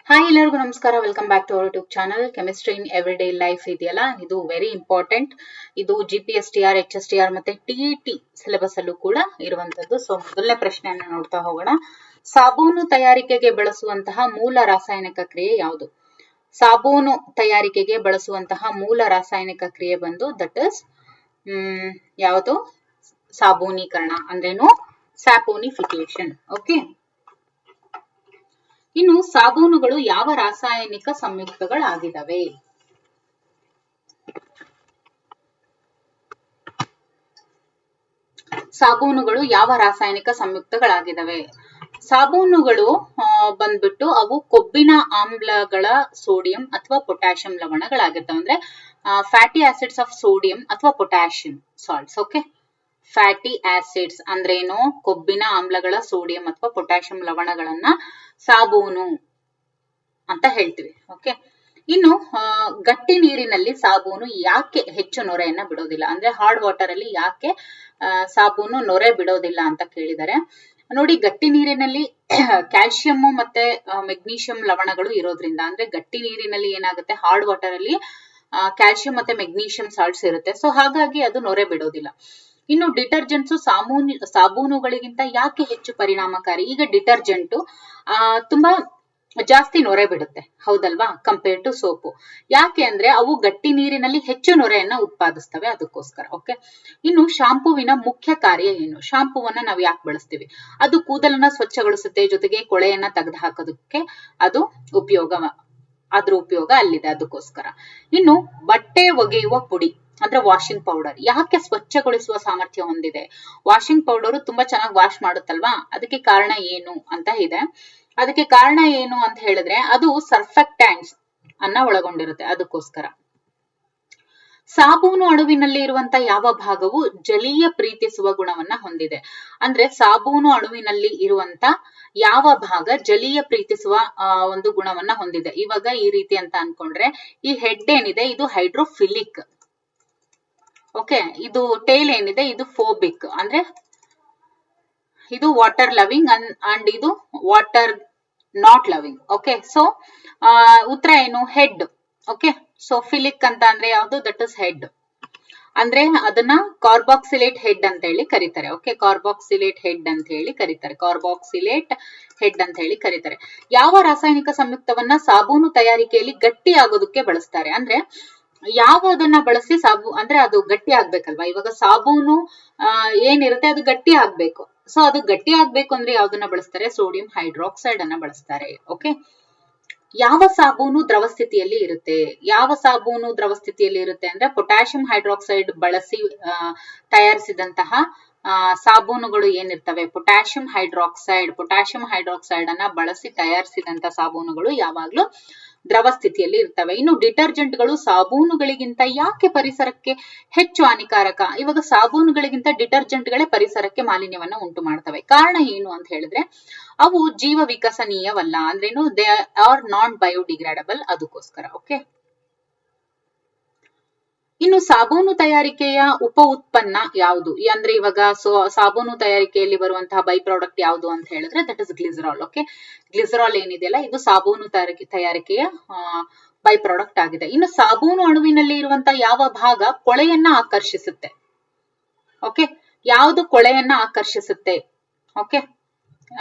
Hi ಎಲ್ಲರಿಗೂ ನಮಸ್ಕಾರ. Welcome back to our YouTube channel. Chemistry in everyday life ಇದೆಯಲ್ಲ, ಇದು ವೆರಿ ಇಂಪಾರ್ಟೆಂಟ್. ಇದು GPSTR, HSTR ಮತ್ತೆ TET ಸಿಲೆಬಸ್ ಅಲ್ಲೂ ಕೂಡ ಇರುವಂತದ್ದು. ಸೊ ಮೊದಲನೇ ಪ್ರಶ್ನೆಯನ್ನ ನೋಡ್ತಾ ಹೋಗೋಣ. ಸಾಬೂನು ತಯಾರಿಕೆಗೆ ಬಳಸುವಂತಹ ಮೂಲ ರಾಸಾಯನಿಕ ಕ್ರಿಯೆ ಯಾವುದು? ಸಾಬೂನು ತಯಾರಿಕೆಗೆ ಬಳಸುವಂತಹ ಮೂಲ ರಾಸಾಯನಿಕ ಕ್ರಿಯೆ ಬಂದು ದಟ್ ಇಸ್ ಯಾವುದು? ಸಾಬೂನೀಕರಣ. ಅಂದ್ರೇನು? ಸ್ಯಾಪೋನಿಫಿಕೇಶನ್. ಓಕೆ. ಇನ್ನು ಸಾಬೂನುಗಳು ಯಾವ ರಾಸಾಯನಿಕ ಸಂಯುಕ್ತಗಳಾಗಿದ್ದಾವೆ? ಸಾಬೂನುಗಳು ಯಾವ ರಾಸಾಯನಿಕ ಸಂಯುಕ್ತಗಳಾಗಿದ್ದಾವೆ? ಸಾಬೂನುಗಳು ಬಂದ್ಬಿಟ್ಟು ಅವು ಕೊಬ್ಬಿನ ಆಮ್ಲಗಳ ಸೋಡಿಯಂ ಅಥವಾ ಪೊಟ್ಯಾಷಿಯಂ ಲವಣಗಳಾಗಿರ್ತವೆ. ಅಂದ್ರೆ ಫ್ಯಾಟಿ ಆಸಿಡ್ಸ್ ಆಫ್ ಸೋಡಿಯಂ ಅಥವಾ potassium salts. Okay. Fatty acids ಅಂದ್ರೇನು? ಕೊಬ್ಬಿನ ಆಮ್ಲಗಳ ಸೋಡಿಯಂ ಅಥವಾ ಪೊಟ್ಯಾಷಿಯಂ ಲವಣಗಳನ್ನ ಸಾಬೂನು ಅಂತ ಹೇಳ್ತೀವಿ. ಓಕೆ. ಇನ್ನು ಗಟ್ಟಿ ನೀರಿನಲ್ಲಿ ಸಾಬೂನು ಯಾಕೆ ಹೆಚ್ಚು ನೊರೆಯನ್ನ ಬಿಡೋದಿಲ್ಲ? ಅಂದ್ರೆ ಹಾರ್ಡ್ ವಾಟರ್ ಅಲ್ಲಿ ಯಾಕೆ ಸಾಬೂನು ನೊರೆ ಬಿಡೋದಿಲ್ಲ ಅಂತ ಕೇಳಿದರೆ, ನೋಡಿ, ಗಟ್ಟಿ ನೀರಿನಲ್ಲಿ ಕ್ಯಾಲ್ಸಿಯಂ ಮತ್ತೆ ಮೆಗ್ನೀಷಿಯಂ ಲವಣಗಳು ಇರೋದ್ರಿಂದ, ಅಂದ್ರೆ ಗಟ್ಟಿ ನೀರಿನಲ್ಲಿ ಏನಾಗುತ್ತೆ, ಹಾರ್ಡ್ ವಾಟರ್ ಅಲ್ಲಿ ಕ್ಯಾಲ್ಸಿಯಂ ಮತ್ತೆ ಮೆಗ್ನೀಷಿಯಂ ಸಾಲ್ಟ್ಸ್ ಇರುತ್ತೆ. ಸೊ ಹಾಗಾಗಿ ಅದು ನೊರೆ ಬಿಡೋದಿಲ್ಲ. ಇನ್ನು ಡಿಟರ್ಜೆಂಟ್ಸ್ ಸಾಬೂನುಗಳಿಗಿಂತ ಯಾಕೆ ಹೆಚ್ಚು ಪರಿಣಾಮಕಾರಿ? ಈಗ ಡಿಟರ್ಜೆಂಟ್ ತುಂಬಾ ಜಾಸ್ತಿ ನೊರೆ ಬಿಡುತ್ತೆ, ಹೌದಲ್ವಾ, ಕಂಪೇರ್ ಟು ಸೋಪು. ಯಾಕೆ ಅಂದ್ರೆ ಅವು ಗಟ್ಟಿ ನೀರಿನಲ್ಲಿ ಹೆಚ್ಚು ನೊರೆಯನ್ನ ಉತ್ಪಾದಿಸ್ತವೆ, ಅದಕ್ಕೋಸ್ಕರ. ಓಕೆ. ಇನ್ನು ಶಾಂಪೂವಿನ ಮುಖ್ಯ ಕಾರ್ಯ ಏನು? ಶಾಂಪೂವನ್ನ ನಾವು ಯಾಕೆ ಬಳಸ್ತೀವಿ? ಅದು ಕೂದಲನ್ನ ಸ್ವಚ್ಛಗೊಳಿಸುತ್ತೆ, ಜೊತೆಗೆ ಕೊಳೆಯನ್ನ ತೆಗೆದು ಹಾಕೋದಕ್ಕೆ ಅದು ಅದ್ರ ಉಪಯೋಗ ಅಲ್ಲಿದೆ, ಅದಕ್ಕೋಸ್ಕರ. ಇನ್ನು ಬಟ್ಟೆ ಒಗೆಯುವ ಪುಡಿ ಅಂದ್ರೆ ವಾಷಿಂಗ್ ಪೌಡರ್ ಯಾಕೆ ಸ್ವಚ್ಛಗೊಳಿಸುವ ಸಾಮರ್ಥ್ಯ ಹೊಂದಿದೆ? ವಾಷಿಂಗ್ ಪೌಡರ್ ತುಂಬಾ ಚೆನ್ನಾಗಿ ವಾಶ್ ಮಾಡುತ್ತಲ್ವಾ, ಅದಕ್ಕೆ ಕಾರಣ ಏನು ಅಂತ ಇದೆ. ಅದಕ್ಕೆ ಕಾರಣ ಏನು ಅಂತ ಹೇಳಿದ್ರೆ, ಅದು ಸರ್ಫೆಕ್ಟ್ಯಾಂಟ್ಸ್ ಅನ್ನ ಒಳಗೊಂಡಿರುತ್ತೆ, ಅದಕ್ಕೋಸ್ಕರ. ಸಾಬೂನು ಅಣುವಿನಲ್ಲಿ ಇರುವಂತ ಯಾವ ಭಾಗವು ಜಲೀಯ ಪ್ರೀತಿಸುವ ಗುಣವನ್ನ ಹೊಂದಿದೆ? ಅಂದ್ರೆ ಸಾಬೂನು ಅಣುವಿನಲ್ಲಿ ಇರುವಂತ ಯಾವ ಭಾಗ ಜಲೀಯ ಪ್ರೀತಿಸುವ ಒಂದು ಗುಣವನ್ನ ಹೊಂದಿದೆ? ಇವಾಗ ಈ ರೀತಿ ಅಂತ ಅನ್ಕೊಂಡ್ರೆ, ಈ ಹೆಡ್ ಏನಿದೆ ಇದು ಹೈಡ್ರೋಫಿಲಿಕ್. ಓಕೆ. ಇದು ಟೇಲ್ ಏನಿದೆ ಇದು ಫೋಬಿಕ್, ಅಂದ್ರೆ ಇದು ವಾಟರ್ ಲವಿಂಗ್ ಅಂಡ್ ಇದು water not loving. Okay. So ಉತ್ತರ ಏನು? ಹೆಡ್. ಓಕೆ. ಸೊ ಫಿಲಿಕ್ ಅಂತ ಅಂದ್ರೆ ಯಾವುದು? That is head. ಅಂದ್ರೆ ಅದನ್ನ ಕಾರ್ಬಾಕ್ಸಿಲೇಟ್ ಹೆಡ್ ಅಂತ ಹೇಳಿ ಕರೀತಾರೆ. ಓಕೆ. ಕಾರ್ಬಾಕ್ಸಿಲೇಟ್ ಹೆಡ್ ಅಂತ ಹೇಳಿ ಕರೀತಾರೆ. ಕಾರ್ಬಾಕ್ಸಿಲೇಟ್ ಹೆಡ್ ಅಂತ ಹೇಳಿ ಕರೀತಾರೆ. ಯಾವ ರಾಸಾಯನಿಕ ಸಂಯುಕ್ತವನ್ನ ಸಾಬೂನು ತಯಾರಿಕೆಯಲ್ಲಿ ಗಟ್ಟಿ ಆಗೋದಕ್ಕೆ ಬಳಸ್ತಾರೆ? ಅಂದ್ರೆ ಯಾವುದನ್ನ ಬಳಸಿ ಅಂದ್ರೆ ಅದು ಗಟ್ಟಿ ಆಗ್ಬೇಕಲ್ವಾ. ಇವಾಗ ಸಾಬೂನು ಏನಿರುತ್ತೆ ಅದು ಗಟ್ಟಿ ಆಗ್ಬೇಕು. ಸೊ ಅದು ಗಟ್ಟಿ ಆಗ್ಬೇಕು ಅಂದ್ರೆ ಯಾವ್ದನ್ನ ಬಳಸ್ತಾರೆ? ಸೋಡಿಯಂ ಹೈಡ್ರಾಕ್ಸೈಡ್ ಅನ್ನ ಬಳಸ್ತಾರೆ. ಓಕೆ. ಯಾವ ಸಾಬೂನು ದ್ರವ ಸ್ಥಿತಿಯಲ್ಲಿ ಇರುತ್ತೆ? ಯಾವ ಸಾಬೂನು ದ್ರವ ಸ್ಥಿತಿಯಲ್ಲಿ ಇರುತ್ತೆ ಅಂದ್ರೆ ಪೊಟ್ಯಾಷಿಯಂ ಹೈಡ್ರಾಕ್ಸೈಡ್ ಬಳಸಿ ತಯಾರಿಸಿದಂತಹ ಸಾಬೂನುಗಳು ಏನಿರ್ತವೆ, ಪೊಟ್ಯಾಷಿಯಂ ಹೈಡ್ರಾಕ್ಸೈಡ್ ಅನ್ನ ಬಳಸಿ ತಯಾರಿಸಿದಂತ ಸಾಬೂನುಗಳು ಯಾವಾಗ್ಲೂ ದ್ರವ ಸ್ಥಿತಿಯಲ್ಲಿ ಇರ್ತವೆ. ಇನ್ನು ಡಿಟರ್ಜೆಂಟ್ಗಳು ಸಾಬೂನುಗಳಿಗಿಂತ ಯಾಕೆ ಪರಿಸರಕ್ಕೆ ಹೆಚ್ಚು ಹಾನಿಕಾರಕ? ಇವಾಗ ಸಾಬೂನುಗಳಿಗಿಂತ ಡಿಟರ್ಜೆಂಟ್ಗಳೇ ಪರಿಸರಕ್ಕೆ ಮಾಲಿನ್ಯವನ್ನ ಉಂಟು ಮಾಡ್ತವೆ. ಕಾರಣ ಏನು ಅಂತ ಹೇಳಿದ್ರೆ, ಅವು ಜೀವ ವಿಕಸನೀಯವಲ್ಲ. ಅಂದ್ರೇನು? ದೇ ಆರ್ ನಾನ್ ಬಯೋಡಿಗ್ರೇಡಬಲ್, ಅದಕ್ಕೋಸ್ಕರ. ಓಕೆ. ಇನ್ನು ಸಾಬೂನು ತಯಾರಿಕೆಯ ಉಪ ಉತ್ಪನ್ನ ಯಾವುದು? ಅಂದ್ರೆ ಇವಾಗ ಸಾಬೂನು ತಯಾರಿಕೆಯಲ್ಲಿ ಬರುವಂತಹ ಬೈ ಪ್ರಾಡಕ್ಟ್ ಯಾವುದು ಅಂತ ಹೇಳಿದ್ರೆ that is glycerol. Okay. Glycerol ಏನಿದೆಯಲ್ಲ ಇದು ಸಾಬೂನು ತಯಾರಿಕೆಯ ಬೈ ಪ್ರಾಡಕ್ಟ್ ಆಗಿದೆ. ಇನ್ನು ಸಾಬೂನು ಅಣುವಿನಲ್ಲಿ ಇರುವಂತಹ ಯಾವ ಭಾಗ ಕೊಳೆಯನ್ನ ಆಕರ್ಷಿಸುತ್ತೆ? ಓಕೆ. ಯಾವುದು ಕೊಳೆಯನ್ನ ಆಕರ್ಷಿಸುತ್ತೆ? ಓಕೆ.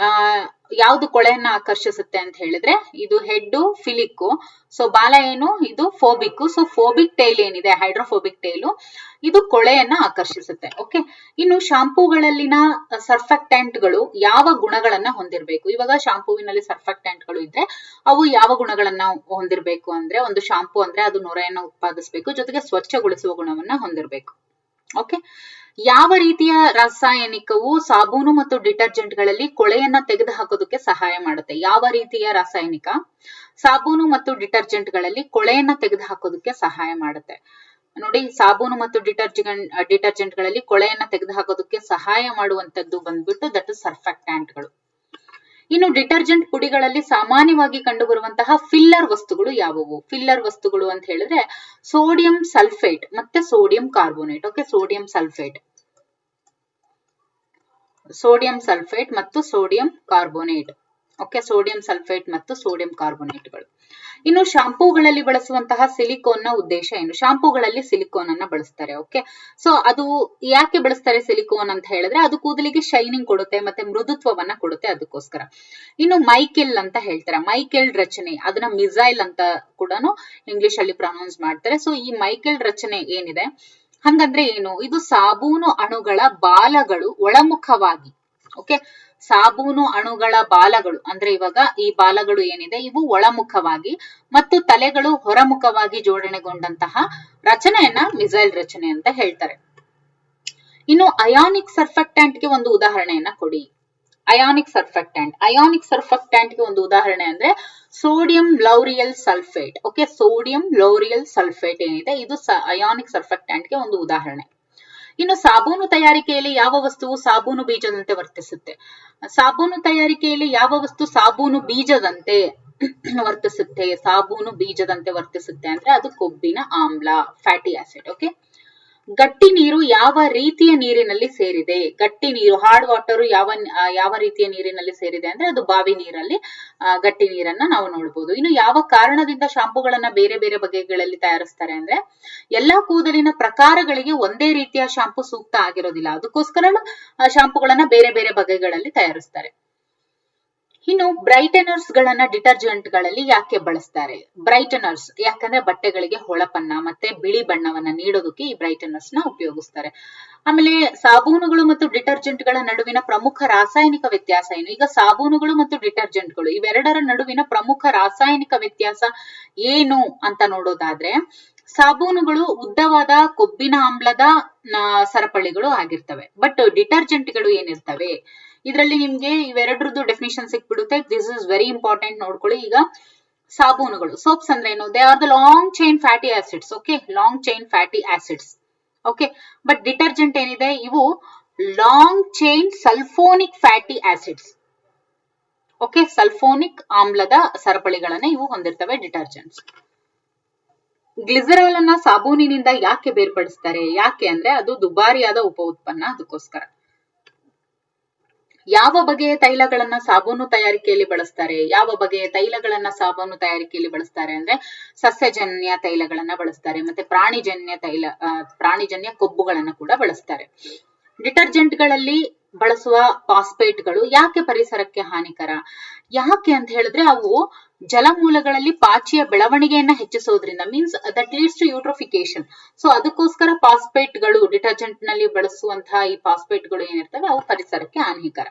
ಯಾವುದು ಕೊಳೆಯನ್ನ ಆಕರ್ಷಿಸುತ್ತೆ ಅಂತ ಹೇಳಿದ್ರೆ ಇದು ಹೆಡ್ ಫಿಲಿಕ್. ಸೊ ಬಾಲ ಏನು? ಇದು ಫೋಬಿಕ್. ಸೊ ಫೋಬಿಕ್ ಟೈಲ್ ಏನಿದೆ, ಹೈಡ್ರೋಫೋಬಿಕ್ ಟೈಲು, ಇದು ಕೊಳೆಯನ್ನ ಆಕರ್ಷಿಸುತ್ತೆ. ಓಕೆ. ಇನ್ನು ಶಾಂಪೂಗಳಲ್ಲಿನ ಸರ್ಫೆಕ್ಟ್ಯಾಂಟ್ಗಳು ಯಾವ ಗುಣಗಳನ್ನ ಹೊಂದಿರಬೇಕು? ಇವಾಗ ಶಾಂಪೂವಿನಲ್ಲಿ ಸರ್ಫೆಕ್ಟ್ಯಾಂಟ್ಗಳು ಇದ್ರೆ ಅವು ಯಾವ ಗುಣಗಳನ್ನ ಹೊಂದಿರಬೇಕು ಅಂದ್ರೆ, ಒಂದು ಶಾಂಪೂ ಅಂದ್ರೆ ಅದು ನೊರೆಯನ್ನ ಉತ್ಪಾದಿಸಬೇಕು, ಜೊತೆಗೆ ಸ್ವಚ್ಛಗೊಳಿಸುವ ಗುಣವನ್ನ ಹೊಂದಿರಬೇಕು. ಓಕೆ. ಯಾವ ರೀತಿಯ ರಾಸಾಯನಿಕವು ಸಾಬೂನು ಮತ್ತು ಡಿಟರ್ಜೆಂಟ್ಗಳಲ್ಲಿ ಕೊಳೆಯನ್ನ ತೆಗೆದು ಹಾಕೋದಕ್ಕೆ ಸಹಾಯ ಮಾಡುತ್ತೆ? ಯಾವ ರೀತಿಯ ರಾಸಾಯನಿಕ ಸಾಬೂನು ಮತ್ತು ಡಿಟರ್ಜೆಂಟ್ಗಳಲ್ಲಿ ಕೊಳೆಯನ್ನ ತೆಗೆದು ಹಾಕೋದಕ್ಕೆ ಸಹಾಯ ಮಾಡುತ್ತೆ? ನೋಡಿ, ಸಾಬೂನು ಮತ್ತು ಡಿಟರ್ಜೆಂಟ್ಗಳಲ್ಲಿ ಕೊಳೆಯನ್ನ ತೆಗೆದು ಹಾಕೋದಕ್ಕೆ ಸಹಾಯ ಮಾಡುವಂತದ್ದು ಬಂದ್ಬಿಟ್ಟು ದಟ್ ಇಸ್ ಸರ್ಫೆಕ್ಟ್ಯಾಂಟ್ಗಳು. ಇನ್ನು ಡಿಟರ್ಜೆಂಟ್ ಪುಡಿಗಳಲ್ಲಿ ಸಾಮಾನ್ಯವಾಗಿ ಕಂಡುಬರುವಂತಹ ಫಿಲ್ಲರ್ ವಸ್ತುಗಳು ಯಾವುವು? ಫಿಲ್ಲರ್ ವಸ್ತುಗಳು ಅಂತ ಹೇಳಿದ್ರೆ ಸೋಡಿಯಂ ಸಲ್ಫೇಟ್ ಮತ್ತೆ sodium carbonate. Okay. Sodium sulphate ಮತ್ತು sodium carbonate. Okay, sodium sulphate ಮತ್ತು ಸೋಡಿಯಂ ಕಾರ್ಬೋನೇಟ್ಗಳು. ಇನ್ನು ಶಾಂಪೂಗಳಲ್ಲಿ ಬಳಸುವಂತಹ ಸಿಲಿಕೋನ್ ನ ಉದ್ದೇಶ ಏನು? ಶಾಂಪೂಗಳಲ್ಲಿ ಸಿಲಿಕೋನ್ ಅನ್ನ ಬಳಸ್ತಾರೆ. ಓಕೆ, ಸೊ ಅದು ಯಾಕೆ ಬಳಸ್ತಾರೆ ಸಿಲಿಕೋನ್ ಅಂತ ಹೇಳಿದ್ರೆ ಅದು ಕೂದಲಿಗೆ ಶೈನಿಂಗ್ ಕೊಡುತ್ತೆ ಮತ್ತೆ ಮೃದುತ್ವವನ್ನ ಕೊಡುತ್ತೆ, ಅದಕ್ಕೋಸ್ಕರ. ಇನ್ನು ಮೈಕೆಲ್ ಅಂತ ಹೇಳ್ತಾರೆ, ಮೈಕೆಲ್ ರಚನೆ, ಅದನ್ನ ಮಿಸೈಲ್ ಅಂತ ಕೂಡ ಇಂಗ್ಲಿಷ್ ಅಲ್ಲಿ ಪ್ರೊನೌನ್ಸ್ ಮಾಡ್ತಾರೆ. ಸೊ ಈ ಮೈಕೆಲ್ ರಚನೆ ಏನಿದೆ ಹಂಗಂದ್ರೆ ಏನು? ಇದು ಸಾಬೂನು ಅಣುಗಳ ಬಾಲಗಳು ಒಳಮುಖವಾಗಿ, ಓಕೆ, ಸಾಬೂನು ಅಣುಗಳ ಬಾಲಗಳು ಅಂದ್ರೆ ಇವಾಗ ಈ ಬಾಲಗಳು ಏನಿದೆ ಇವು ಒಳಮುಖವಾಗಿ ಮತ್ತು ತಲೆಗಳು ಹೊರಮುಖವಾಗಿ ಜೋಡಣೆಗೊಂಡಂತಹ ರಚನೆಯನ್ನ ಮಿಸೈಲ್ ರಚನೆ ಅಂತ ಹೇಳ್ತಾರೆ. ಇನ್ನು ಅಯಾನಿಕ್ ಸರ್ಫೆಕ್ಟ್ಯಾಂಟ್ ಗೆ ಒಂದು ಉದಾಹರಣೆಯನ್ನ ಕೊಡಿ. ಅಯಾನಿಕ್ ಸರ್ಫೆಕ್ಟ್ಯಾಂಟ್ ಗೆ ಒಂದು ಉದಾಹರಣೆ ಅಂದ್ರೆ sodium lauryl sulphate. Okay, sodium lauryl sulphate ಏನಿದೆ ಇದು ಅಯಾನಿಕ್ ಸರ್ಫೆಕ್ಟ್ಯಾಂಟ್ ಗೆ ಒಂದು ಉದಾಹರಣೆ. ಇನ್ನು ಸಾಬೂನು ತಯಾರಿಕೆಯಲ್ಲಿ ಯಾವ ವಸ್ತುವು ಸಾಬೂನು ಬೀಜದಂತೆ ವರ್ತಿಸುತ್ತೆ? ಸಾಬೂನು ತಯಾರಿಕೆಯಲ್ಲಿ ಯಾವ ವಸ್ತು ಸಾಬೂನು ಬೀಜದಂತೆ ವರ್ತಿಸುತ್ತೆ ಅಂದ್ರೆ ಅದು ಕೊಬ್ಬಿನ ಆಮ್ಲ, ಫ್ಯಾಟಿ ಆಸಿಡ್. ಓಕೆ, ಗಟ್ಟಿ ನೀರು ಯಾವ ರೀತಿಯ ನೀರಿನಲ್ಲಿ ಸೇರಿದೆ? ಗಟ್ಟಿ ನೀರು, ಹಾರ್ಡ್ ವಾಟರ್ ಯಾವ ರೀತಿಯ ನೀರಿನಲ್ಲಿ ಸೇರಿದೆ ಅಂದ್ರೆ ಅದು ಬಾವಿ ನೀರಲ್ಲಿ ಗಟ್ಟಿ ನೀರನ್ನ ನಾವು ನೋಡಬಹುದು. ಇನ್ನು ಯಾವ ಕಾರಣದಿಂದ ಶಾಂಪೂಗಳನ್ನ ಬೇರೆ ಬೇರೆ ಬಗೆಗಳಲ್ಲಿ ತಯಾರಿಸ್ತಾರೆ ಅಂದ್ರೆ ಎಲ್ಲಾ ಕೂದಲಿನ ಪ್ರಕಾರಗಳಿಗೆ ಒಂದೇ ರೀತಿಯ ಶಾಂಪೂ ಸೂಕ್ತ ಆಗಿರೋದಿಲ್ಲ, ಅದಕ್ಕೋಸ್ಕರ ಶಾಂಪೂಗಳನ್ನ ಬೇರೆ ಬೇರೆ ಬಗೆಗಳಲ್ಲಿ ತಯಾರಿಸ್ತಾರೆ. ಇನ್ನು ಬ್ರೈಟನರ್ಸ್ ಗಳನ್ನ ಡಿಟರ್ಜೆಂಟ್ ಗಳಲ್ಲಿ ಯಾಕೆ ಬಳಸ್ತಾರೆ? ಬ್ರೈಟನರ್ಸ್ ಯಾಕಂದ್ರೆ ಬಟ್ಟೆಗಳಿಗೆ ಹೊಳಪನ್ನ ಮತ್ತೆ ಬಿಳಿ ಬಣ್ಣವನ್ನ ನೀಡೋದಕ್ಕೆ ಈ ಬ್ರೈಟನರ್ಸ್ ನ ಉಪಯೋಗಿಸ್ತಾರೆ. ಆಮೇಲೆ ಸಾಬೂನುಗಳು ಮತ್ತು ಡಿಟರ್ಜೆಂಟ್ ಗಳ ನಡುವಿನ ಪ್ರಮುಖ ರಾಸಾಯನಿಕ ವ್ಯತ್ಯಾಸ ಏನು? ಈಗ ಸಾಬೂನುಗಳು ಮತ್ತು ಡಿಟರ್ಜೆಂಟ್ಗಳು ಇವೆರಡರ ನಡುವಿನ ಪ್ರಮುಖ ರಾಸಾಯನಿಕ ವ್ಯತ್ಯಾಸ ಏನು ಅಂತ ನೋಡೋದಾದ್ರೆ ಸಾಬೂನುಗಳು ಉದ್ದವಾದ ಕೊಬ್ಬಿನ ಆಮ್ಲದ ಸರಪಳಿಗಳು ಆಗಿರ್ತವೆ, ಬಟ್ ಡಿಟರ್ಜೆಂಟ್ಗಳು ಏನಿರ್ತವೆ ಇದರಲ್ಲಿ ನಿಮ್ಗೆ ಇವೆರಡರದ್ದು ಡೆಫಿನಿಷನ್ ಸಿಕ್ಬಿಡುತ್ತೆ. ದಿಸ್ ಇಸ್ ವೆರಿ ಇಂಪಾರ್ಟೆಂಟ್, ನೋಡ್ಕೊಳ್ಳಿ. ಈಗ ಸಾಬೂನುಗಳು, ಸೋಪ್ಸ್ ಅಂದ್ರೆ ಏನು? They are the long chain fatty acids. Okay, long chain fatty acids. Okay, but detergent ಏನಿದೆ ಇವು long chain sulphonic fatty acids. Okay, sulphonic ಆಮ್ಲದ ಸರಪಳಿಗಳನ್ನ ಇವು ಹೊಂದಿರ್ತವೆ ಡಿಟರ್ಜೆಂಟ್ಸ್. ಗ್ಲಿಸರಾಲ್ ಅನ್ನ ಸಾಬೂನಿನಿಂದ ಯಾಕೆ ಬೇರ್ಪಡಿಸ್ತಾರೆ? ಯಾಕೆ ಅಂದ್ರೆ ಅದು ದುಬಾರಿಯಾದ ಉಪ ಉತ್ಪನ್ನ, ಅದಕ್ಕೋಸ್ಕರ. ಯಾವ ಬಗೆಯ ತೈಲಗಳನ್ನ ಸಾಬೂನು ತಯಾರಿಕೆಯಲ್ಲಿ ಬಳಸ್ತಾರೆ? ಅಂದ್ರೆ ಸಸ್ಯಜನ್ಯ ತೈಲಗಳನ್ನ ಬಳಸ್ತಾರೆ, ಮತ್ತೆ ಪ್ರಾಣಿಜನ್ಯ ಕೊಬ್ಬುಗಳನ್ನ ಕೂಡ ಬಳಸ್ತಾರೆ. ಡಿಟರ್ಜೆಂಟ್ ಗಳಲ್ಲಿ ಬಳಸುವ ಫಾಸ್ಫೇಟ್ಗಳು ಯಾಕೆ ಪರಿಸರಕ್ಕೆ ಹಾನಿಕರ? ಯಾಕೆ ಅಂತ ಹೇಳಿದ್ರೆ ಅವು ಜಲಮೂಲಗಳಲ್ಲಿ ಪಾಚಿಯ ಬೆಳವಣಿಗೆಯನ್ನ ಹೆಚ್ಚಿಸೋದ್ರಿಂದ, means that leads to eutrophication. So ಅದಕ್ಕೋಸ್ಕರ ಫಾಸ್ಫೇಟ್ಗಳು, ಡಿಟರ್ಜೆಂಟ್ ನಲ್ಲಿ ಬಳಸುವಂತಹ ಈ ಫಾಸ್ಫೇಟ್ಗಳು ಏನಿರ್ತವೆ ಅವು ಪರಿಸರಕ್ಕೆ ಹಾನಿಕರ.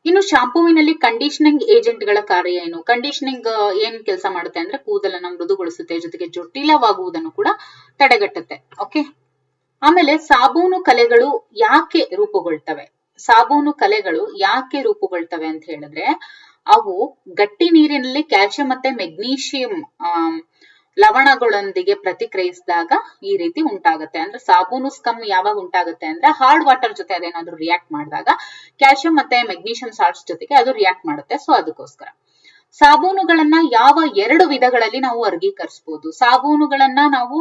ಇನ್ನು ಶಾಂಪೂವಿನಲ್ಲಿ ಕಂಡೀಷನಿಂಗ್ ಏಜೆಂಟ್ ಗಳ ಕಾರ್ಯ ಏನು? ಕಂಡೀಷನಿಂಗ್ ಏನ್ ಕೆಲಸ ಮಾಡುತ್ತೆ ಅಂದ್ರೆ ಕೂದಲನ್ನ ಮೃದುಗೊಳಿಸುತ್ತೆ, ಜೊತೆಗೆ ಜಟಿಲವಾಗುವುದನ್ನು ಕೂಡ ತಡೆಗಟ್ಟುತ್ತೆ. ಓಕೆ, ಆಮೇಲೆ ಸಾಬೂನು ಕಲೆಗಳು ಯಾಕೆ ರೂಪುಗೊಳ್ತವೆ? ಅಂತ ಹೇಳಿದ್ರೆ ಅವು ಗಟ್ಟಿ ನೀರಿನಲ್ಲಿ ಕ್ಯಾಲ್ಸಿಯಂ ಮತ್ತೆ ಮೆಗ್ನೀಷಿಯಂ ಲವಣಗಳೊಂದಿಗೆ ಪ್ರತಿಕ್ರಿಯಿಸಿದಾಗ ಈ ರೀತಿ ಉಂಟಾಗುತ್ತೆ. ಅಂದ್ರೆ ಸಾಬೂನು ಸ್ಕಮ್ ಯಾವಾಗ ಉಂಟಾಗುತ್ತೆ ಅಂದ್ರೆ ಹಾರ್ಡ್ ವಾಟರ್ ಜೊತೆ ಅದೇನಾದ್ರೂ ರಿಯಾಕ್ಟ್ ಮಾಡಿದಾಗ ಕ್ಯಾಲ್ಸಿಯಂ ಮತ್ತೆ ಮೆಗ್ನೀಷಿಯಂ ಸಾಲ್ಟ್ಸ್ ಜೊತೆಗೆ ಅದು ರಿಯಾಕ್ಟ್ ಮಾಡುತ್ತೆ. ಸೊ ಅದಕ್ಕೋಸ್ಕರ ಸಾಬೂನುಗಳನ್ನ ಯಾವ 2 ವಿಧಗಳಲ್ಲಿ ನಾವು ವರ್ಗೀಕರಿಸಬಹುದು? ಸಾಬೂನುಗಳನ್ನ ನಾವು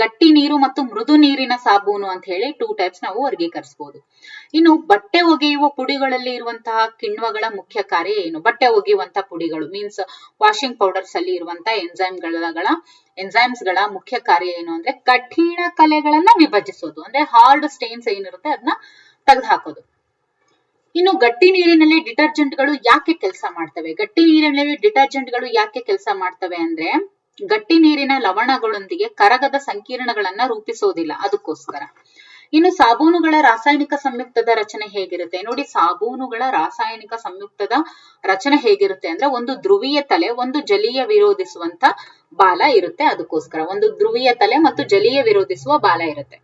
ಗಟ್ಟಿ ನೀರು ಮತ್ತು ಮೃದು ನೀರಿನ ಸಾಬೂನು ಅಂತ ಹೇಳಿ 2 ಟೈಪ್ಸ್ ನಾವು ವರ್ಗೀಕರಿಸಬಹುದು. ಇನ್ನು ಬಟ್ಟೆ ಒಗೆಯುವ ಪುಡಿಗಳಲ್ಲಿ ಇರುವಂತಹ ಕಿಣ್ವಗಳ ಮುಖ್ಯ ಕಾರ್ಯ ಏನು? ಬಟ್ಟೆ ಒಗೆಯುವಂತಹ ಪುಡಿಗಳು ಮೀನ್ಸ್ ವಾಷಿಂಗ್ ಪೌಡರ್ಸ್ ಅಲ್ಲಿ ಇರುವಂತಹ ಎಂಜೈಮ್ಸ್ ಗಳ ಮುಖ್ಯ ಕಾರ್ಯ ಏನು ಅಂದ್ರೆ ಕಠಿಣ ಕಲೆಗಳನ್ನ ವಿಭಜಿಸೋದು, ಅಂದ್ರೆ ಹಾರ್ಡ್ ಸ್ಟೇನ್ಸ್ ಏನಿರುತ್ತೆ ಅದನ್ನ ತೆಗೆದುಹಾಕೋದು. ಇನ್ನು ಗಟ್ಟಿ ನೀರಿನಲ್ಲಿ ಡಿಟರ್ಜೆಂಟ್ಗಳು ಯಾಕೆ ಕೆಲಸ ಮಾಡ್ತವೆ? ಅಂದ್ರೆ ಗಟ್ಟಿ ನೀರಿನ ಲವಣಗಳೊಂದಿಗೆ ಕರಗದ ಸಂಕೀರ್ಣಗಳನ್ನ ರೂಪಿಸೋದಿಲ್ಲ, ಅದಕ್ಕೋಸ್ಕರ. ಇನ್ನು ಸಾಬೂನುಗಳ ರಾಸಾಯನಿಕ ಸಂಯುಕ್ತದ ರಚನೆ ಹೇಗಿರುತ್ತೆ ನೋಡಿ? ಸಾಬೂನುಗಳ ರಾಸಾಯನಿಕ ಸಂಯುಕ್ತದ ರಚನೆ ಹೇಗಿರುತ್ತೆ ಅಂದ್ರೆ ಒಂದು ಧ್ರುವೀಯ ತಲೆ, ಒಂದು ಜಲೀಯ ವಿರೋಧಿಸುವಂತ ಬಾಲ ಇರುತ್ತೆ, ಅದಕ್ಕೋಸ್ಕರ. ಒಂದು ಧ್ರುವೀಯ ತಲೆ ಮತ್ತು ಜಲೀಯ ವಿರೋಧಿಸುವ ಬಾಲ ಇರುತ್ತೆ.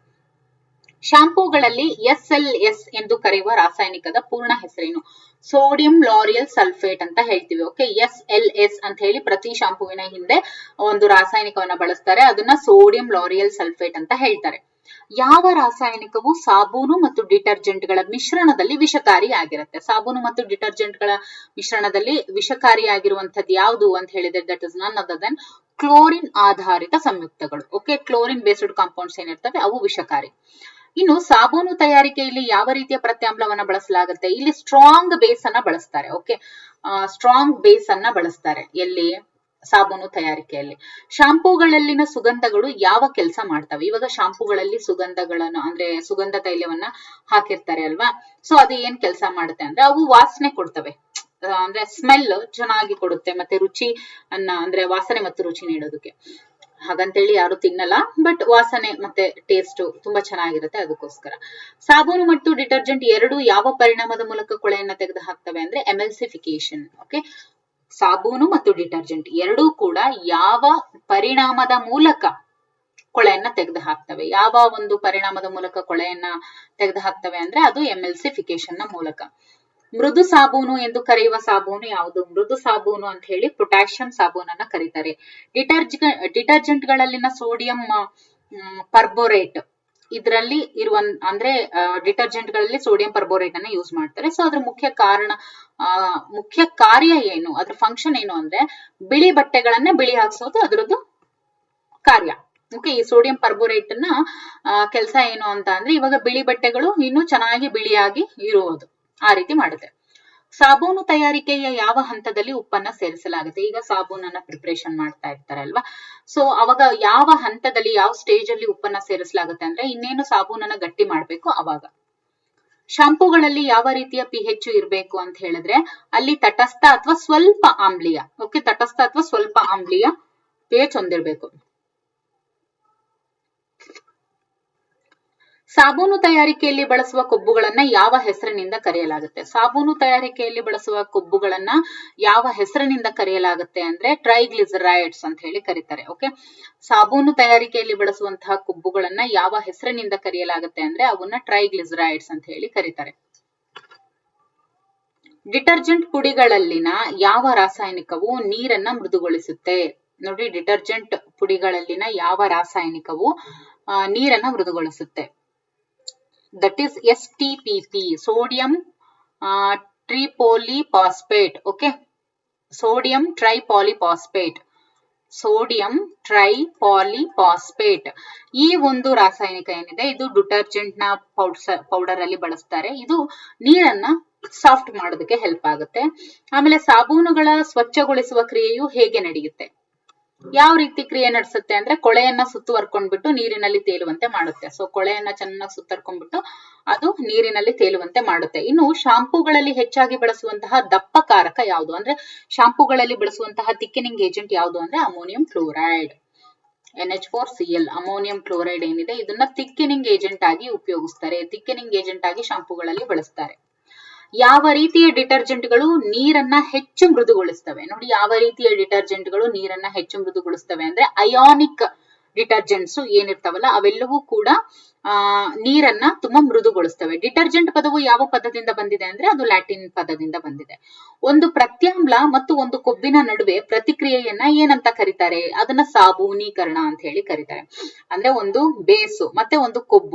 ಶಾಂಪೂಗಳಲ್ಲಿ SLS ಎಂದು ಕರೆಯುವ ರಾಸಾಯನಿಕದ ಪೂರ್ಣ ಹೆಸರೇನು? ಸೋಡಿಯಂ ಲಾರಿಯಲ್ ಸಲ್ಫೇಟ್ ಅಂತ ಹೇಳ್ತೀವಿ. ಓಕೆ, SLS ಅಂತ ಹೇಳಿ ಪ್ರತಿ ಶಾಂಪೂವಿನ ಹಿಂದೆ ಒಂದು ರಾಸಾಯನಿಕವನ್ನ ಬಳಸ್ತಾರೆ, ಅದನ್ನ ಸೋಡಿಯಂ ಲಾರಿಯಲ್ ಸಲ್ಫೇಟ್ ಅಂತ ಹೇಳ್ತಾರೆ. ಯಾವ ರಾಸಾಯನಿಕವು ಸಾಬೂನು ಮತ್ತು ಡಿಟರ್ಜೆಂಟ್ಗಳ ಮಿಶ್ರಣದಲ್ಲಿ ವಿಷಕಾರಿಯಾಗಿರುತ್ತೆ? ಸಾಬೂನು ಮತ್ತು ಡಿಟರ್ಜೆಂಟ್ಗಳ ಮಿಶ್ರಣದಲ್ಲಿ ವಿಷಕಾರಿಯಾಗಿರುವಂತದ್ದು ಯಾವುದು ಅಂತ ಹೇಳಿದ್ರೆ that is none other than chlorine ಆಧಾರಿತ ಸಂಯುಕ್ತಗಳು. ಓಕೆ, ಕ್ಲೋರಿನ್ ಬೇಸ್ಡ್ ಕಾಂಪೌಂಡ್ಸ್ ಏನಿರ್ತವೆ ಅವು ವಿಷಕಾರಿ. ಇನ್ನು ಸಾಬೂನು ತಯಾರಿಕೆಯಲ್ಲಿ ಯಾವ ರೀತಿಯ ಪ್ರತ್ಯಾಮ್ಲವನ್ನ ಬಳಸಲಾಗುತ್ತೆ? ಇಲ್ಲಿ ಸ್ಟ್ರಾಂಗ್ ಬೇಸ್ ಅನ್ನ ಬಳಸ್ತಾರೆ. ಓಕೆ, ಸ್ಟ್ರಾಂಗ್ ಬೇಸ್ ಅನ್ನ ಬಳಸ್ತಾರೆ ಎಲ್ಲಿ? ಸಾಬೂನು ತಯಾರಿಕೆಯಲ್ಲಿ. ಶಾಂಪೂಗಳಲ್ಲಿನ ಸುಗಂಧಗಳು ಯಾವ ಕೆಲಸ ಮಾಡ್ತವೆ? ಇವಾಗ ಶಾಂಪೂಗಳಲ್ಲಿ ಸುಗಂಧಗಳನ್ನು ಅಂದ್ರೆ ಸುಗಂಧ ತೈಲವನ್ನ ಹಾಕಿರ್ತಾರೆ ಅಲ್ವಾ, ಸೊ ಅದು ಏನ್ ಕೆಲಸ ಮಾಡುತ್ತೆ ಅಂದ್ರೆ ಅವು ವಾಸನೆ ಕೊಡ್ತವೆ, ಅಂದ್ರೆ ಸ್ಮೆಲ್ ಚೆನ್ನಾಗಿ ಕೊಡುತ್ತೆ, ಮತ್ತೆ ರುಚಿ ಅಂದ್ರೆ ವಾಸನೆ ಮತ್ತು ರುಚಿ ನೀಡೋದಕ್ಕೆ. ಹಾಗಂತೇಳಿ ಯಾರು ತಿನ್ನಲ್ಲ, ಬಟ್ ವಾಸನೆ ಮತ್ತೆ ಟೇಸ್ಟ್ ತುಂಬಾ ಚೆನ್ನಾಗಿರುತ್ತೆ, ಅದಕ್ಕೋಸ್ಕರ. ಸಾಬೂನು ಮತ್ತು ಡಿಟರ್ಜೆಂಟ್ ಎರಡು ಯಾವ ಪರಿಣಾಮದ ಮೂಲಕ ಕೊಳೆಯನ್ನ ತೆಗೆದು ಹಾಕ್ತವೆ ಅಂದ್ರೆ ಎಮಲ್ಸಿಫಿಕೇಶನ್. ಓಕೆ, ಸಾಬೂನು ಮತ್ತು ಡಿಟರ್ಜೆಂಟ್ ಎರಡೂ ಕೂಡ ಯಾವ ಪರಿಣಾಮದ ಮೂಲಕ ಕೊಳೆಯನ್ನ ತೆಗೆದು ಹಾಕ್ತವೆ? ಯಾವ ಒಂದು ಪರಿಣಾಮದ ಮೂಲಕ ಕೊಳೆಯನ್ನ ತೆಗೆದು ಹಾಕ್ತವೆ ಅಂದ್ರೆ ಅದು ಎಮಲ್ಸಿಫಿಕೇಶನ್ ನ ಮೂಲಕ. ಮೃದು ಸಾಬೂನು ಎಂದು ಕರೆಯುವ ಸಾಬೂನು ಯಾವುದು? ಮೃದು ಸಾಬೂನು ಅಂತ ಹೇಳಿ ಪೊಟ್ಯಾಷಿಯಂ ಸಾಬೂನನ್ನ ಕರೀತಾರೆ. ಡಿಟರ್ಜೆಂಟ್ ಗಳಲ್ಲಿನ ಸೋಡಿಯಂ ಪರ್ಬೋರೇಟ್ ಇದರಲ್ಲಿ ಇರುವ ಅಂದ್ರೆ ಡಿಟರ್ಜೆಂಟ್ ಗಳಲ್ಲಿ ಸೋಡಿಯಂ ಪರ್ಬೋರೇಟ್ ಅನ್ನ ಯೂಸ್ ಮಾಡ್ತಾರೆ. ಸೊ ಅದ್ರ ಮುಖ್ಯ ಕಾರ್ಯ ಏನು, ಅದ್ರ ಫಂಕ್ಷನ್ ಏನು ಅಂದ್ರೆ ಬಿಳಿ ಬಟ್ಟೆಗಳನ್ನ ಬಿಳಿ ಹಾಕ್ಸೋದು ಅದರದ್ದು ಕಾರ್ಯ. ಓಕೆ, ಈ ಸೋಡಿಯಂ ಪರ್ಬೋರೇಟ್ ನ ಕೆಲಸ ಏನು ಅಂತ ಅಂದ್ರೆ ಇವಾಗ ಬಿಳಿ ಬಟ್ಟೆಗಳು ಇನ್ನೂ ಚೆನ್ನಾಗಿ ಬಿಳಿಯಾಗಿ ಇರುವುದು, ಆ ರೀತಿ ಮಾಡುತ್ತೆ. ಸಾಬೂನು ತಯಾರಿಕೆಯ ಯಾವ ಹಂತದಲ್ಲಿ ಉಪ್ಪನ್ನ ಸೇರಿಸಲಾಗುತ್ತೆ? ಈಗ ಸಾಬೂನನ್ನ ಪ್ರಿಪರೇಷನ್ ಮಾಡ್ತಾ ಇರ್ತಾರೆ ಅಲ್ವಾ, ಸೊ ಅವಾಗ ಯಾವ ಹಂತದಲ್ಲಿ, ಯಾವ ಸ್ಟೇಜ್ ಅಲ್ಲಿ ಉಪ್ಪನ್ನ ಸೇರಿಸಲಾಗುತ್ತೆ ಅಂದ್ರೆ ಇನ್ನೇನು ಸಾಬೂನನ್ನ ಗಟ್ಟಿ ಮಾಡ್ಬೇಕು ಅವಾಗ. ಶಾಂಪೂಗಳಲ್ಲಿ ಯಾವ ರೀತಿಯ pH ಇರಬೇಕು ಅಂತ ಹೇಳಿದ್ರೆ ಅಲ್ಲಿ ತಟಸ್ಥ ಅಥವಾ ಸ್ವಲ್ಪ ಆಮ್ಲೀಯ. ಓಕೆ, ತಟಸ್ಥ ಅಥವಾ ಸ್ವಲ್ಪ ಆಮ್ಲೀಯ pH ಹೊಂದಿರಬೇಕು. ಸಾಬೂನು ತಯಾರಿಕೆಯಲ್ಲಿ ಬಳಸುವ ಕೊಬ್ಬುಗಳನ್ನ ಯಾವ ಹೆಸರಿನಿಂದ ಕರೆಯಲಾಗುತ್ತೆ? ಸಾಬೂನು ತಯಾರಿಕೆಯಲ್ಲಿ ಬಳಸುವ ಕೊಬ್ಬುಗಳನ್ನ ಯಾವ ಹೆಸರಿನಿಂದ ಕರೆಯಲಾಗುತ್ತೆ ಅಂದ್ರೆ ಟ್ರೈಗ್ಲಿಸರೈಡ್ಸ್ ಅಂತ ಹೇಳಿ ಕರೀತಾರೆ. ಓಕೆ, ಸಾಬೂನು ತಯಾರಿಕೆಯಲ್ಲಿ ಬಳಸುವಂತಹ ಕೊಬ್ಬುಗಳನ್ನ ಯಾವ ಹೆಸರಿನಿಂದ ಕರೆಯಲಾಗುತ್ತೆ ಅಂದ್ರೆ ಅವನ್ನ ಟ್ರೈಗ್ಲಿಸರೈಡ್ಸ್ ಅಂತ ಹೇಳಿ ಕರೀತಾರೆ. ಡಿಟರ್ಜೆಂಟ್ ಪುಡಿಗಳಲ್ಲಿನ ಯಾವ ರಾಸಾಯನಿಕವು ನೀರನ್ನ ಮೃದುಗೊಳಿಸುತ್ತೆ? ನೋಡಿ, ಡಿಟರ್ಜೆಂಟ್ ಪುಡಿಗಳಲ್ಲಿನ ಯಾವ ರಾಸಾಯನಿಕವು ನೀರನ್ನ ಮೃದುಗೊಳಿಸುತ್ತೆ? That is STPP, sodium tripolyphosphate. Okay, sodium tripolyphosphate, sodium tripolyphosphate ಈ ಒಂದು ರಾಸಾಯನಿಕ ಏನಿದೆ ಇದು ಡಿಟರ್ಜೆಂಟ್ ನ ಪೌಡರ್ ಅಲ್ಲಿ ಬಳಸ್ತಾರೆ. ಇದು ನೀರನ್ನ ಸಾಫ್ಟ್ ಮಾಡೋದಕ್ಕೆ ಹೆಲ್ಪ್ ಆಗುತ್ತೆ. ಆಮೇಲೆ ಸಾಬೂನುಗಳ ಸ್ವಚ್ಛಗೊಳಿಸುವ ಕ್ರಿಯೆಯು ಹೇಗೆ ನಡೆಯುತ್ತೆ? ಯಾವ ರೀತಿ ಕ್ರಿಯೆ ನಡೆಸುತ್ತೆ ಅಂದ್ರೆ ಕೊಳೆಯನ್ನ ಸುತ್ತುವರ್ಕೊಂಡ್ಬಿಟ್ಟು ನೀರಿನಲ್ಲಿ ತೇಲುವಂತೆ ಮಾಡುತ್ತೆ. ಸೊ ಕೊಳೆಯನ್ನ ಚೆನ್ನಾಗಿ ಸುತ್ತರ್ಕೊಂಡ್ಬಿಟ್ಟು ಅದು ನೀರಿನಲ್ಲಿ ತೇಲುವಂತೆ ಮಾಡುತ್ತೆ. ಇನ್ನು ಶಾಂಪೂಗಳಲ್ಲಿ ಹೆಚ್ಚಾಗಿ ಬಳಸುವಂತಹ ದಪ್ಪಕಾರಕ ಯಾವುದು ಅಂದ್ರೆ ಶಾಂಪೂಗಳಲ್ಲಿ ಬಳಸುವಂತಹ ಥಿಕ್ಕೆನಿಂಗ್ ಏಜೆಂಟ್ ಯಾವುದು ಅಂದ್ರೆ ammonium chloride, NH4Cl. Ammonium chloride ಏನಿದೆ ಇದನ್ನ ಥಿಕ್ಕೆನಿಂಗ್ ಏಜೆಂಟ್ ಆಗಿ ಉಪಯೋಗಿಸ್ತಾರೆ, ಥಿಕ್ಕೆನಿಂಗ್ ಏಜೆಂಟ್ ಆಗಿ ಶಾಂಪೂಗಳಲ್ಲಿ ಬಳಸ್ತಾರೆ. ಯಾವ ರೀತಿಯ ಡಿಟರ್ಜೆಂಟ್ಗಳು ನೀರನ್ನ ಹೆಚ್ಚು ಮೃದುಗೊಳಿಸ್ತವೆ? ನೋಡಿ, ಯಾವ ರೀತಿಯ ಡಿಟರ್ಜೆಂಟ್ಗಳು ನೀರನ್ನ ಹೆಚ್ಚು ಮೃದುಗೊಳಿಸ್ತವೆ ಅಂದ್ರೆ ಅಯಾನಿಕ್ ಡಿಟರ್ಜೆಂಟ್ಸ್ ಏನಿರ್ತಾವಲ್ಲ ಅವೆಲ್ಲವೂ ಕೂಡ ನೀರನ್ನ ತುಂಬಾ ಮೃದುಗೊಳಿಸ್ತವೆ. ಡಿಟರ್ಜೆಂಟ್ ಪದವು ಯಾವ ಪದದಿಂದ ಬಂದಿದೆ ಅಂದ್ರೆ ಅದು ಲ್ಯಾಟಿನ್ ಪದದಿಂದ ಬಂದಿದೆ. ಒಂದು ಪ್ರತ್ಯಾಮ್ಲ ಮತ್ತು ಒಂದು ಕೊಬ್ಬಿನ ನಡುವೆ ಪ್ರತಿಕ್ರಿಯೆಯನ್ನ ಏನಂತ ಕರೀತಾರೆ? ಅದನ್ನ ಸಾಬೂನೀಕರಣ ಅಂತ ಹೇಳಿ ಕರೀತಾರೆ. ಅಂದ್ರೆ ಒಂದು ಬೇಸು ಮತ್ತೆ ಒಂದು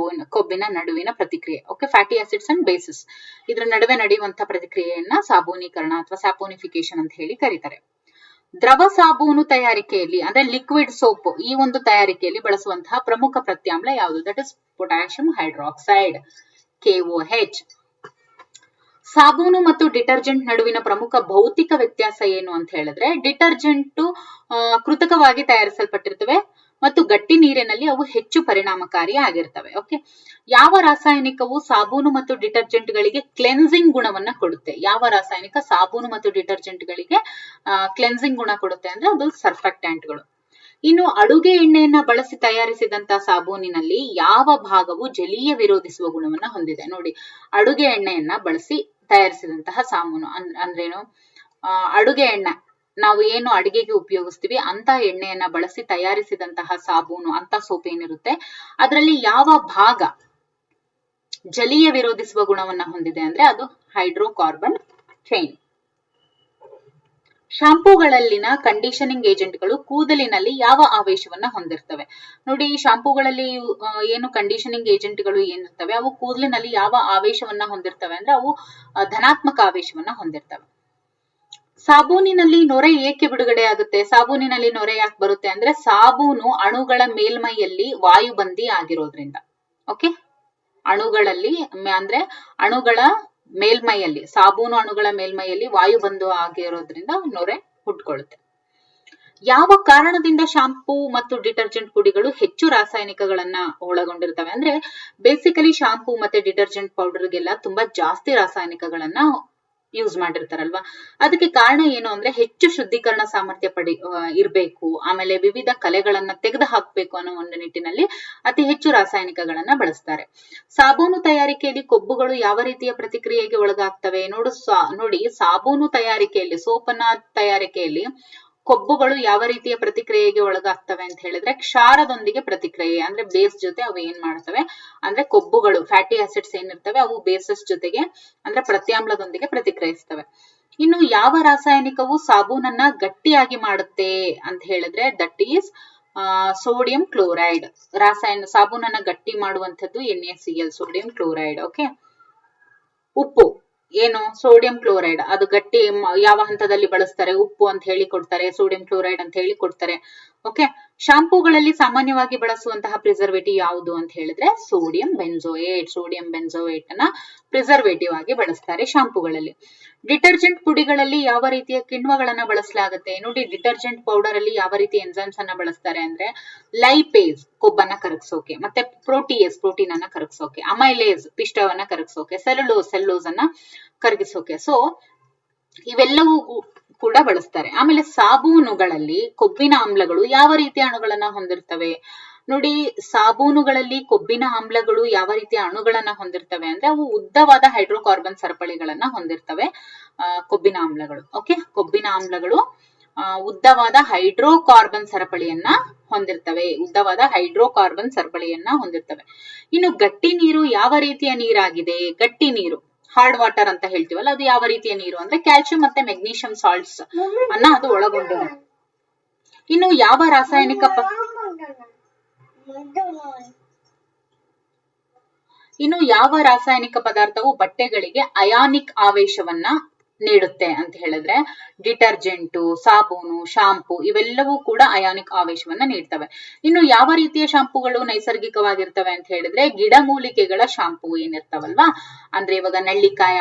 ಕೊಬ್ಬಿನ ನಡುವಿನ ಪ್ರತಿಕ್ರಿಯೆ. Okay, fatty acids and basis ಇದ್ರ ನಡುವೆ ನಡೆಯುವಂತಹ ಪ್ರತಿಕ್ರಿಯೆಯನ್ನ ಸಾಬೂನೀಕರಣ ಅಥವಾ ಸ್ಯಾಪೋನಿಫಿಕೇಶನ್ ಅಂತ ಹೇಳಿ ಕರೀತಾರೆ. ದ್ರವ ಸಾಬೂನು ತಯಾರಿಕೆಯಲ್ಲಿ ಅಂದ್ರೆ ಲಿಕ್ವಿಡ್ ಸೋಪ್ ಈ ಒಂದು ತಯಾರಿಕೆಯಲ್ಲಿ ಬಳಸುವಂತಹ ಪ್ರಮುಖ ಪ್ರತ್ಯಾಮ್ಲ ಯಾವುದು? That is potassium hydroxide, KOH. ಸಾಬೂನು ಮತ್ತು ಡಿಟರ್ಜೆಂಟ್ ನಡುವಿನ ಪ್ರಮುಖ ಭೌತಿಕ ವ್ಯತ್ಯಾಸ ಏನು ಅಂತ ಹೇಳಿದ್ರೆ ಡಿಟರ್ಜೆಂಟ್ ಕೃತಕವಾಗಿ ತಯಾರಿಸಲ್ಪಟ್ಟಿರ್ತವೆ ಮತ್ತು ಗಟ್ಟಿ ನೀರಿನಲ್ಲಿ ಅವು ಹೆಚ್ಚು ಪರಿಣಾಮಕಾರಿ ಆಗಿರ್ತವೆ. ಓಕೆ, ಯಾವ ರಾಸಾಯನಿಕವು ಸಾಬೂನು ಮತ್ತು ಡಿಟರ್ಜೆಂಟ್ ಗಳಿಗೆ ಕ್ಲೆನ್ಸಿಂಗ್ ಗುಣವನ್ನ ಕೊಡುತ್ತೆ? ಯಾವ ರಾಸಾಯನಿಕ ಸಾಬೂನು ಮತ್ತು ಡಿಟರ್ಜೆಂಟ್ ಗಳಿಗೆ ಕ್ಲೆನ್ಸಿಂಗ್ ಗುಣ ಕೊಡುತ್ತೆ ಅಂದ್ರೆ ಅದು ಸರ್ಫೆಕ್ಟೆಂಟ್ಗಳು. ಇನ್ನು ಅಡುಗೆ ಎಣ್ಣೆಯನ್ನ ಬಳಸಿ ತಯಾರಿಸಿದಂತಹ ಸಾಬೂನಿನಲ್ಲಿ ಯಾವ ಭಾಗವು ಜಲೀಯ ವಿರೋಧಿಸುವ ಗುಣವನ್ನ ಹೊಂದಿದೆ? ನೋಡಿ, ಅಡುಗೆ ಎಣ್ಣೆಯನ್ನ ಬಳಸಿ ತಯಾರಿಸಿದಂತಹ ಸಾಬೂನು ಅಂದ್ರೇನು? ಅಡುಗೆ ಎಣ್ಣೆ ನಾವು ಏನು ಅಡಿಗೆಗೆ ಉಪಯೋಗಿಸ್ತೀವಿ ಅಂತ ಎಣ್ಣೆಯನ್ನ ಬಳಸಿ ತಯಾರಿಸಿದಂತಹ ಸಾಬೂನು ಅಂತ ಸೋಪ್ ಏನಿರುತ್ತೆ ಅದರಲ್ಲಿ ಯಾವ ಭಾಗ ಜಲೀಯ ವಿರೋಧಿಸುವ ಗುಣವನ್ನ ಹೊಂದಿದೆ ಅಂದ್ರೆ ಅದು ಹೈಡ್ರೋಕಾರ್ಬನ್ ಚೈನ್. ಶಾಂಪೂಗಳಲ್ಲಿನ ಕಂಡೀಷನಿಂಗ್ ಏಜೆಂಟ್ಗಳು ಕೂದಲಿನಲ್ಲಿ ಯಾವ ಆವೇಶವನ್ನ ಹೊಂದಿರ್ತವೆ? ನೋಡಿ, ಈ ಶಾಂಪೂಗಳಲ್ಲಿ ಏನು ಕಂಡೀಷನಿಂಗ್ ಏಜೆಂಟ್ಗಳು ಏನಿರ್ತವೆ ಅವು ಕೂದಲಿನಲ್ಲಿ ಯಾವ ಆವೇಶವನ್ನ ಹೊಂದಿರ್ತವೆ ಅಂದ್ರೆ ಅವು ಧನಾತ್ಮಕ ಆವೇಶವನ್ನ ಹೊಂದಿರ್ತವೆ. ಸಾಬೂನಿನಲ್ಲಿ ನೊರೆ ಏಕೆ ಬಿಡುಗಡೆ ಆಗುತ್ತೆ? ಸಾಬೂನಿನಲ್ಲಿ ನೊರೆ ಯಾಕೆ ಬರುತ್ತೆ ಅಂದ್ರೆ ಸಾಬೂನು ಅಣುಗಳ ಮೇಲ್ಮೈಯಲ್ಲಿ ವಾಯುಬಂದಿ ಆಗಿರೋದ್ರಿಂದ. ಓಕೆ, ಅಣುಗಳಲ್ಲಿ ಅಂದ್ರೆ ಅಣುಗಳ ಮೇಲ್ಮೈಯಲ್ಲಿ, ಸಾಬೂನು ಅಣುಗಳ ಮೇಲ್ಮೈಯಲ್ಲಿ ವಾಯುಬಂಧು ಆಗಿರೋದ್ರಿಂದ ನೊರೆ ಹುಟ್ಕೊಳ್ಳುತ್ತೆ. ಯಾವ ಕಾರಣದಿಂದ ಶಾಂಪೂ ಮತ್ತು ಡಿಟರ್ಜೆಂಟ್ ಪುಡಿಗಳು ಹೆಚ್ಚು ರಾಸಾಯನಿಕಗಳನ್ನ ಒಳಗೊಂಡಿರ್ತವೆ ಅಂದ್ರೆ ಬೇಸಿಕಲಿ ಶಾಂಪೂ ಮತ್ತೆ ಡಿಟರ್ಜೆಂಟ್ ಪೌಡರ್ಗೆಲ್ಲ ತುಂಬಾ ಜಾಸ್ತಿ ರಾಸಾಯನಿಕಗಳನ್ನ ಯೂಸ್ ಮಾಡಿರ್ತಾರಲ್ವಾ. ಅದಕ್ಕೆ ಕಾರಣ ಏನು ಅಂದ್ರೆ ಹೆಚ್ಚು ಶುದ್ಧೀಕರಣ ಸಾಮರ್ಥ್ಯ ಇರ್ಬೇಕು, ಆಮೇಲೆ ವಿವಿಧ ಕಲೆಗಳನ್ನ ತೆಗೆದು ಹಾಕ್ಬೇಕು ಅನ್ನೋ ಒಂದು ನಿಟ್ಟಿನಲ್ಲಿ ಅತಿ ಹೆಚ್ಚು ರಾಸಾಯನಿಕಗಳನ್ನ ಬಳಸ್ತಾರೆ. ಸಾಬೂನು ತಯಾರಿಕೆಯಲ್ಲಿ ಕೊಬ್ಬುಗಳು ಯಾವ ರೀತಿಯ ಪ್ರತಿಕ್ರಿಯೆಗೆ ಒಳಗಾಗ್ತವೆ? ನೋಡಿ, ಸಾಬೂನು ತಯಾರಿಕೆಯಲ್ಲಿ, ಸೋಪನ ತಯಾರಿಕೆಯಲ್ಲಿ ಕೊಬ್ಬುಗಳು ಯಾವ ರೀತಿಯ ಪ್ರತಿಕ್ರಿಯೆಗೆ ಒಳಗಾಗ್ತವೆ ಅಂತ ಹೇಳಿದ್ರೆ ಕ್ಷಾರದೊಂದಿಗೆ ಪ್ರತಿಕ್ರಿಯೆ, ಅಂದ್ರೆ ಬೇಸ್ ಜೊತೆ ಅವು ಏನ್ ಮಾಡ್ತವೆ ಅಂದ್ರೆ ಕೊಬ್ಬುಗಳು, ಫ್ಯಾಟಿ ಆಸಿಡ್ಸ್ ಏನಿರ್ತವೆ ಅವು ಬೇಸಸ್ ಜೊತೆಗೆ ಅಂದ್ರೆ ಪ್ರತ್ಯಾಮ್ಲದೊಂದಿಗೆ ಪ್ರತಿಕ್ರಿಯಿಸ್ತವೆ. ಇನ್ನು ಯಾವ ರಾಸಾಯನಿಕವು ಸಾಬೂನನ್ನ ಗಟ್ಟಿಯಾಗಿ ಮಾಡುತ್ತೆ ಅಂತ ಹೇಳಿದ್ರೆ ದಟ್ ಈಸ್ ಸೋಡಿಯಂ ಕ್ಲೋರೈಡ್. ಸಾಬೂನನ್ನ ಗಟ್ಟಿ ಮಾಡುವಂತದ್ದು NaCl, ಸೋಡಿಯಂ ಕ್ಲೋರೈಡ್. ಓಕೆ, ಉಪ್ಪು ಏನು ಸೋಡಿಯಂ ಕ್ಲೋರೈಡ್, ಅದು ಗಟ್ಟಿ ಯಾವ ಹಂತದಲ್ಲಿ ಬಳಸ್ತಾರೆ? ಉಪ್ಪು ಅಂತ ಹೇಳಿ ಕೊಡ್ತಾರೆ, ಸೋಡಿಯಂ ಕ್ಲೋರೈಡ್ ಅಂತ ಹೇಳಿ ಕೊಡ್ತಾರೆ. ಓಕೆ, ಶಾಂಪೂಗಳಲ್ಲಿ ಸಾಮಾನ್ಯವಾಗಿ ಬಳಸುವಂತಹ ಪ್ರಿಸರ್ವೇಟಿವ್ ಯಾವುದು ಅಂತ ಹೇಳಿದ್ರೆ ಸೋಡಿಯಂ ಬೆನ್ಸೋಯೇಟ್. ಸೋಡಿಯಂ ಬೆನ್ಸೋಯೇಟ್ ಅನ್ನ ಪ್ರಿಸರ್ವೇಟಿವ್ ಆಗಿ ಬಳಸ್ತಾರೆ ಶಾಂಪೂಗಳಲ್ಲಿ. ಡಿಟರ್ಜೆಂಟ್ ಪುಡಿಗಳಲ್ಲಿ ಯಾವ ರೀತಿಯ ಕಿಣ್ವಗಳನ್ನ ಬಳಸಲಾಗುತ್ತೆ? ನೋಡಿ, ಡಿಟರ್ಜೆಂಟ್ ಪೌಡರ್ ಅಲ್ಲಿ ಯಾವ ರೀತಿ ಎನ್ಸೈಮ್ಸ್ ಅನ್ನ ಬಳಸ್ತಾರೆ ಅಂದ್ರೆ ಲೈಪೇಸ್, ಕೊಬ್ಬನ್ನ ಕರಗಿಸೋಕೆ, ಮತ್ತೆ ಪ್ರೋಟಿಯೇಸ್, ಪ್ರೋಟೀನ್ ಅನ್ನ ಕರಗಿಸೋಕೆ, ಅಮೈಲೇಸ್, ಪಿಷ್ಟವನ್ನ ಕರಗಿಸೋಕೆ, ಸೆಲ್ಯುಲೋಸ್ ಅನ್ನ ಕರಗಿಸೋಕೆ. ಸೊ ಇವೆಲ್ಲವೂ ಕೂಡ ಬಳಸ್ತಾರೆ. ಆಮೇಲೆ ಸಾಬೂನುಗಳಲ್ಲಿ ಕೊಬ್ಬಿನ ಆಮ್ಲಗಳು ಯಾವ ರೀತಿಯ ಅಣುಗಳನ್ನ ಹೊಂದಿರ್ತವೆ? ನೋಡಿ, ಸಾಬೂನುಗಳಲ್ಲಿ ಕೊಬ್ಬಿನ ಆಮ್ಲಗಳು ಯಾವ ರೀತಿಯ ಅಣುಗಳನ್ನ ಹೊಂದಿರ್ತವೆ ಅಂದ್ರೆ ಅವು ಉದ್ದವಾದ ಹೈಡ್ರೋಕಾರ್ಬನ್ ಸರಪಳಿಗಳನ್ನ ಹೊಂದಿರ್ತವೆ ಕೊಬ್ಬಿನ ಆಮ್ಲಗಳು. ಓಕೆ, ಕೊಬ್ಬಿನ ಆಮ್ಲಗಳು ಉದ್ದವಾದ ಹೈಡ್ರೋಕಾರ್ಬನ್ ಸರಪಳಿಯನ್ನ ಹೊಂದಿರ್ತವೆ, ಉದ್ದವಾದ ಹೈಡ್ರೋಕಾರ್ಬನ್ ಸರಪಳಿಯನ್ನ ಹೊಂದಿರ್ತವೆ. ಇನ್ನು ಗಟ್ಟಿ ನೀರು ಯಾವ ರೀತಿಯ ನೀರಾಗಿದೆ? ಗಟ್ಟಿ ನೀರು, ಹಾರ್ಡ್ ವಾಟರ್ ಅಂತ ಹೇಳ್ತೀವಲ್ಲ, ಅದು ಯಾವ ರೀತಿಯ ನೀರು ಅಂದ್ರೆ ಕ್ಯಾಲ್ಸಿಯಂ ಮತ್ತೆ ಮೆಗ್ನೀಷಿಯಂ ಸಾಲ್ಟ್ಸ್ ಅನ್ನ ಅದು ಒಳಗೊಂಡಿದೆ. ಇನ್ನು ಯಾವ ರಾಸಾಯನಿಕ ಪದಾರ್ಥವು ಬಟ್ಟೆಗಳಿಗೆ ಅಯಾನಿಕ್ ಆವೇಶವನ್ನ ನೀಡುತ್ತೆ ಅಂತ ಹೇಳಿದ್ರೆ ಡಿಟರ್ಜೆಂಟು, ಸಾಬೂನು, ಶಾಂಪೂ ಇವೆಲ್ಲವೂ ಕೂಡ ಅಯಾನಿಕ್ ಆವೇಶವನ್ನ ನೀಡ್ತವೆ. ಇನ್ನು ಯಾವ ರೀತಿಯ ಶಾಂಪೂಗಳು ನೈಸರ್ಗಿಕವಾಗಿರ್ತವೆ ಅಂತ ಹೇಳಿದ್ರೆ ಗಿಡಮೂಲಿಕೆಗಳ ಶಾಂಪೂ ಏನಿರ್ತಾವಲ್ವಾ, ಅಂದ್ರೆ ಇವಾಗ ನೆಲ್ಲಿಕಾಯಿ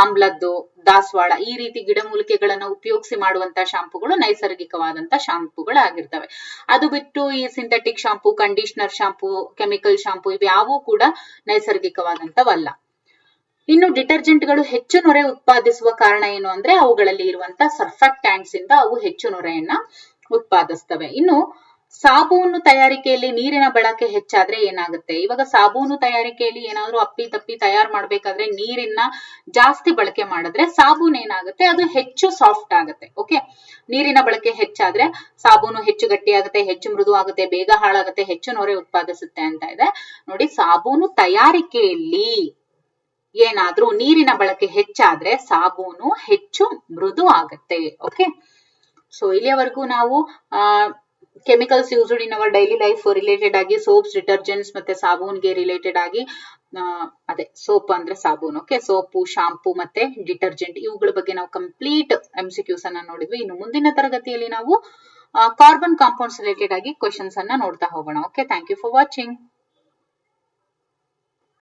ಆಮ್ಲದ್ದು, ದಾಸವಾಳ, ಈ ರೀತಿ ಗಿಡಮೂಲಿಕೆಗಳನ್ನ ಉಪಯೋಗಿಸಿ ಮಾಡುವಂತಹ ಶಾಂಪೂಗಳು ನೈಸರ್ಗಿಕವಾದಂತಹ ಶಾಂಪೂಗಳಾಗಿರ್ತವೆ. ಅದು ಬಿಟ್ಟು ಈ synthetic shampoo, conditioner shampoo, chemical shampoo ಇವ್ಯಾವೂ ಕೂಡ ನೈಸರ್ಗಿಕವಾದಂತವಲ್ಲ. ಇನ್ನು ಡಿಟರ್ಜೆಂಟ್ಗಳು ಹೆಚ್ಚು ನೊರೆ ಉತ್ಪಾದಿಸುವ ಕಾರಣ ಏನು ಅಂದ್ರೆ ಅವುಗಳಲ್ಲಿ ಇರುವಂತಹ ಸರ್ಫ್ಯಾಕ್ಟ್ಯಾಂಟ್ಸ್ ಇಂದ ಅವು ಹೆಚ್ಚು ನೊರೆಯನ್ನ ಉತ್ಪಾದಿಸ್ತವೆ. ಇನ್ನು ಸಾಬೂನು ತಯಾರಿಕೆಯಲ್ಲಿ ನೀರಿನ ಬಳಕೆ ಹೆಚ್ಚಾದ್ರೆ ಏನಾಗುತ್ತೆ? ಇವಾಗ ಸಾಬೂನು ತಯಾರಿಕೆಯಲ್ಲಿ ಏನಾದ್ರೂ ಅಪ್ಪಿ ತಪ್ಪಿ ತಯಾರು ಮಾಡ್ಬೇಕಾದ್ರೆ ನೀರಿನ ಜಾಸ್ತಿ ಬಳಕೆ ಮಾಡಿದ್ರೆ ಸಾಬೂನ್ ಏನಾಗುತ್ತೆ? ಅದು ಹೆಚ್ಚು ಸಾಫ್ಟ್ ಆಗುತ್ತೆ. ಓಕೆ, ನೀರಿನ ಬಳಕೆ ಹೆಚ್ಚಾದ್ರೆ ಸಾಬೂನು ಹೆಚ್ಚು ಗಟ್ಟಿ ಆಗುತ್ತೆ, ಹೆಚ್ಚು ಮೃದು ಆಗುತ್ತೆ, ಬೇಗ ಹಾಳಾಗುತ್ತೆ, ಹೆಚ್ಚು ನೊರೆ ಉತ್ಪಾದಿಸುತ್ತೆ ಅಂತ ಇದೆ. ನೋಡಿ, ಸಾಬೂನು ತಯಾರಿಕೆಯಲ್ಲಿ ಏನಾದ್ರೂ ನೀರಿನ ಬಳಕೆ ಹೆಚ್ಚಾದ್ರೆ ಸಾಬೂನು ಹೆಚ್ಚು ಮೃದು ಆಗುತ್ತೆ. ಓಕೆ, ಸೊ ಇಲ್ಲಿಯವರೆಗೂ ನಾವು chemicals used in our daily life related ಆಗಿ ಸೋಪ್ಸ್, ಡಿಟರ್ಜೆಂಟ್ಸ್ ಮತ್ತೆ ಸಾಬೂನ್ಗೆ ರಿಲೇಟೆಡ್ ಆಗಿ ಅದೇ ಸೋಪ್ ಅಂದ್ರೆ ಸಾಬೂನ್, ಓಕೆ, ಸೋಪು, ಶಾಂಪೂ ಮತ್ತೆ ಡಿಟರ್ಜೆಂಟ್ ಇವುಗಳ ಬಗ್ಗೆ ನಾವು ಕಂಪ್ಲೀಟ್ MCQs ಅನ್ನ ನೋಡಿದ್ವಿ. ಇನ್ನು ಮುಂದಿನ ತರಗತಿಯಲ್ಲಿ ನಾವು ಕಾರ್ಬನ್ ಕಾಂಪೌಂಡ್ಸ್ ರಿಲೇಟೆಡ್ ಆಗಿ ಕ್ವೆಶನ್ಸ್ ಅನ್ನ ನೋಡ್ತಾ ಹೋಗೋಣ. Okay, thank you for watching.